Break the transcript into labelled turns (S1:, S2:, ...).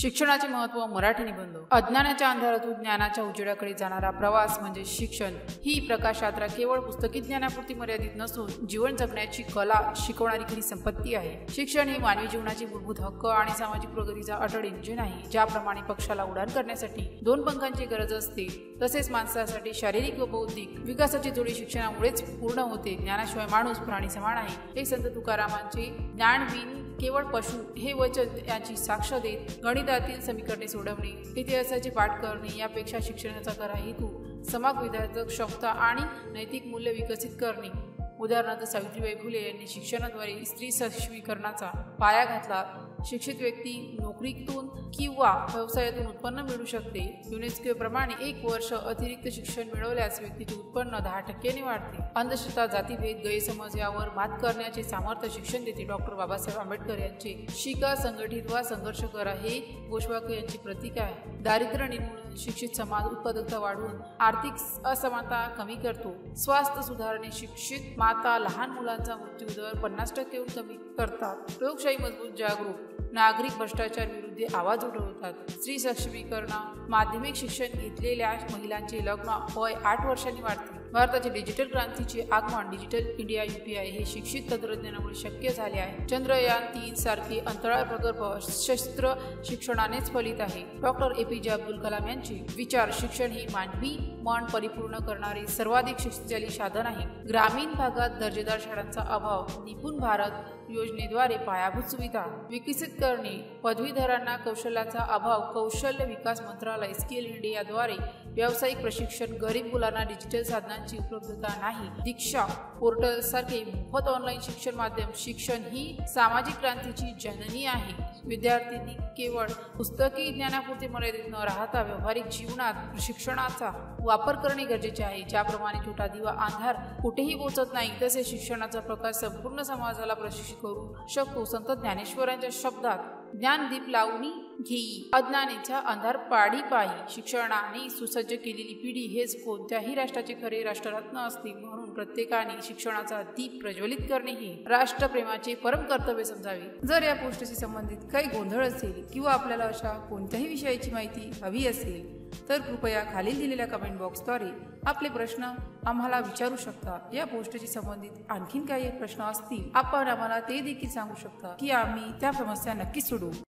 S1: शिक्षणाचे महत्त्व मराठी निबंध. अज्ञानाच्या अंधारातून ज्ञानाच्या उजेडाकडे जाणारा प्रवास म्हणजे शिक्षण. ही प्रकाशयात्रा केवळ पुस्तकी ज्ञानापुरती मर्यादित नसून जीवन जगण्याची कला शिकवणारी खरी संपत्ती आहे. शिक्षण हे मानवी जीवनाचे मूलभूत हक्क आणि सामाजिक प्रगतीचा अटळ इंजिन आहे. ज्याप्रमाणे पक्षाला उडान करण्यासाठी 2 पंखांची गरज असते, तसेच माणसासाठी शारीरिक व बौद्धिक विकासाची जोडी शिक्षणामुळेच पूर्ण होते. ज्ञानाशिवाय माणूस प्राणी समान आहे, हे संत तुकारामांचे ज्ञानविन केवळ पशु हे वचन याची साक्ष देत गणितातील समीकरणे सोडवणे, इतिहासाचे पाठ करणे यापेक्षा शिक्षणाचा खरा हेतू समाज विधायक क्षमता आणि नैतिक मूल्य विकसित करणे. उदाहरणार्थ सावित्रीबाई फुले यांनी शिक्षणाद्वारे स्त्री सक्षमीकरणाचा पाया घातला. शिक्षित व्यक्ती नोकरीतून किंवा व्यवसायातून उत्पन्न मिळवू शकते. युनेस्को प्रमाणे 1 वर्ष अतिरिक्त शिक्षण मिळवल्यास व्यक्तीचे उत्पन्न 10% वाढते. अंधश्रद्धा, जातीभेद, गैरसमज यावर मात करण्याचे सामर्थ्य शिक्षण देते. डॉक्टर बाबासाहेब आंबेडकर यांचे शिका, संघटित वा संघर्ष करा हे घोषवाक्य यांचे प्रतीक आहे. दारिद्र्य निर्मूलन, शिक्षित समाज उत्पादकता वाढवून आर्थिक असमानता कमी करतो. स्वास्थ्य सुधारणे, शिक्षित माता लहान मुलांचा मृत्यूदर 50%हून कमी करतात. लोकशाही मजबूत, जागरूक नागरिक भ्रष्टाचार विरुद्ध आवाज उठवतात. स्त्री सक्षमीकरण, माध्यमिक शिक्षण घेतलेल्या महिलांचे लग्न वय 8 वर्षांनी वाढते. भारताचे डिजिटल क्रांतीचे आगमन, डिजिटल इंडिया UPI हे शिक्षित तंत्रज्ञानामुळे शक्य झाले आहे. चंद्रयान 3 सारखे अंतराळ प्रकल्प शस्त्र शिक्षणानेच फलित आहे. डॉक्टर APJ अब्दुल कलाम यांचे विचार, शिक्षण हे मानवी मन परिपूर्ण करणारे सर्वाधिक शक्तिशाली साधन आहे. ग्रामीण भागात दर्जेदार शाळांचा अभाव, निपुण भारत योजनेद्वारे पायाभूत सुविधा विकसित करणे, पदवीधरांना कौशल्याचा अभाव, कौशल्य विकास मंत्रालय स्किल इंडियाद्वारे व्यावसायिक प्रशिक्षण, गरीब मुलांना डिजिटल साधनांची उपलब्धता नाही, दीक्षा पोर्टल सारखे मोफत ऑनलाईन शिक्षण माध्यम. शिक्षण ही सामाजिक क्रांतीची जननी आहे. विद्यार्थ्यांनी केवळ पुस्तकी ज्ञानापुरते मर्यादित न राहता व्यावहारिक जीवनात शिक्षणाचा वापर करणे गरजेचे आहे. ज्याप्रमाणे छोटा दिवा अंधार कुठेही पोहोचत नाही, तसे शिक्षणाचा प्रकाश संपूर्ण समाजाला प्रशिक्षित करू शकतो. संत ज्ञानेश्वरांच्या शब्दात, ज्ञानदीप लावणी घेई, अज्ञानाचा अंधार पाडी पाही. शिक्षणाने सुसज्ज केलेली पिढी हेच कोणत्याही राष्ट्राचे खरे राष्ट्ररत्न असते. म्हणून प्रत्येकाने शिक्षणाचा दीप प्रज्वलित करणे हे राष्ट्रप्रेमाचे परम कर्तव्य समजावे. जर या पोस्टशी संबंधित काही गोंधळ असेल किंवा आपल्याला अशा कोणत्याही विषयाची माहिती हवी असेल तर कृपया खालील दिलेल्या कमेंट बॉक्सद्वारे आपले प्रश्न आम्हाला विचारू शकता. या पोस्टशी संबंधित आणखीन काही प्रश्न असतील आपण आम्हाला ते देखील सांगू शकता की आम्ही त्या समस्या नक्कीच सोडवू.